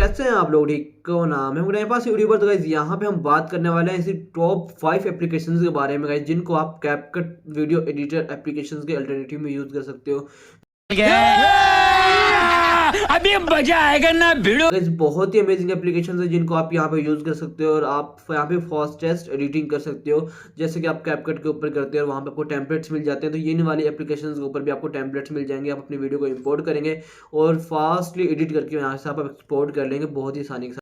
कैसे हैं आप लोग? ठीक हो ना? मैं हूँ मेरे पास यूट्यूबर। तो गाइस यहाँ पे हम बात करने वाले हैं ऐसी टॉप 5 एप्लीकेशंस के बारे में गाइस, जिनको आप कैपकट वीडियो एडिटर एप्लीकेशंस के अल्टरनेटिव में यूज कर सकते हो। अभी मजा आएगा ना भिड़ो। गाइस बहुत ही अमेजिंग एप्लीकेशंस है जिनको आप यहाँ पे यूज कर सकते हो और आप यहाँ पे फास्टेस्ट एडिटिंग कर सकते हो, जैसे कि आप कैपकट के ऊपर करते हो और वहाँ पे आपको टेम्पलेट्स मिल जाते हैं। तो ये वाली एप्लीकेशंस के ऊपर भी आपको टेम्पलेट्स मिल जाएंगे। आप अपनी वीडियो को इंपोर्ट करेंगे और फास्टली एडिट करके यहाँ से आप एक्सपोर्ट कर लेंगे बहुत ही आसानी के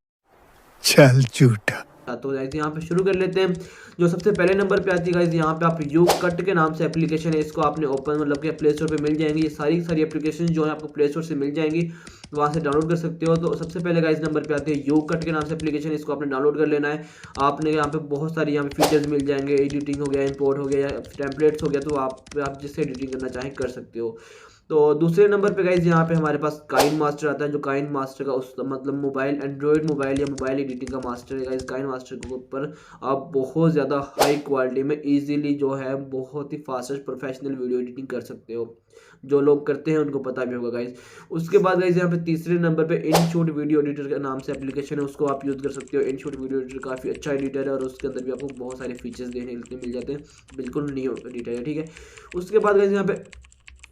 चल झूठा। तो गाइस यहाँ पे शुरू कर लेते हैं। जो सबसे पहले नंबर पे आती है गाइस, यहाँ पे आप यू कट के नाम से एप्लीकेशन है। इसको आपने ओपन मतलब कि प्ले स्टोर पे मिल जाएंगी। ये सारी एप्लीकेशन जो है आपको प्ले स्टोर से मिल जाएंगी, वहाँ से डाउनलोड कर सकते हो। तो सबसे पहले गाइस नंबर पे आती है यू कट के नाम से एप्लीकेशन। इसको आपने डाउनलोड कर लेना है। आपने यहाँ पे बहुत सारी यहाँ पे फीचर्स मिल जाएंगे। एडिटिंग हो गया, इंपोर्ट हो गया, टेम्पलेट्स हो गया, तो आप जिससे एडिटिंग करना चाहें कर सकते हो। तो दूसरे नंबर पे गाइज यहाँ पे हमारे पास काइन मास्टर आता है। जो काइन मास्टर का उस मतलब मोबाइल एंड्रॉयड मोबाइल या मोबाइल एडिटिंग का मास्टर है गाइज। काइन मास्टर के ऊपर आप बहुत ज़्यादा हाई क्वालिटी में इजीली जो है बहुत ही फास्टेस्ट प्रोफेशनल वीडियो एडिटिंग कर सकते हो। जो लोग करते हैं उनको पता भी होगा गाइज। उसके बाद गाइज यहाँ पे तीसरे नंबर पे इनशॉट वीडियो एडिटर के नाम से एप्लीकेशन है, उसको आप यूज़ कर सकते हो। इनशॉट वीडियो एडिटर काफ़ी अच्छा एडिटर है और उसके अंदर भी आपको बहुत सारे फीचर्स देखने के लिए मिल जाते हैं। बिल्कुल न्यू एडिटर है, ठीक है। उसके बाद गाइज यहाँ पे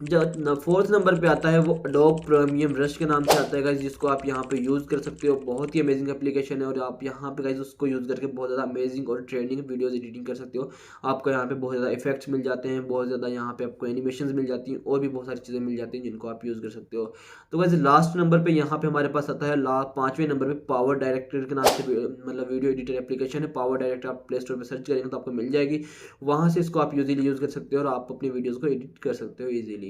जो फोर्थ नंबर पे आता है वो एडोब प्रीमियम ब्रश के नाम से आता है गाइस, जिसको आप यहाँ पे यूज़ कर सकते हो। बहुत ही अमेजिंग एप्लीकेशन है और आप यहाँ पे गाइस उसको यूज़ करके बहुत ज़्यादा अमेजिंग और ट्रेंडिंग वीडियोस एडिटिंग कर सकते हो। आपको यहाँ पे बहुत ज़्यादा इफेक्ट्स मिल जाते हैं, बहुत ज़्यादा यहाँ पे आपको एनिमेशंस मिल जाती हैं और भी बहुत सारी चीज़ें मिल जाती हैं जिनको आप यूज़ कर सकते हो। तो गाइस लास्ट नंबर पर यहाँ पे हमारे पास आता है पाँचवें नंबर पर पावर डायरेक्टर के नाम से मतलब वीडियो एडिटर एप्लीकेशन है। पावर डायरेक्टर आप प्ले स्टोर पर सर्च करेंगे तो आपको मिल जाएगी। वहाँ से इसको आप यूजली यूज़ कर सकते हो और आप अपनी वीडियोज़ को एडिट कर सकते हो ईजिली।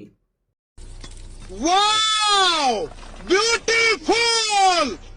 Wow! Beautiful!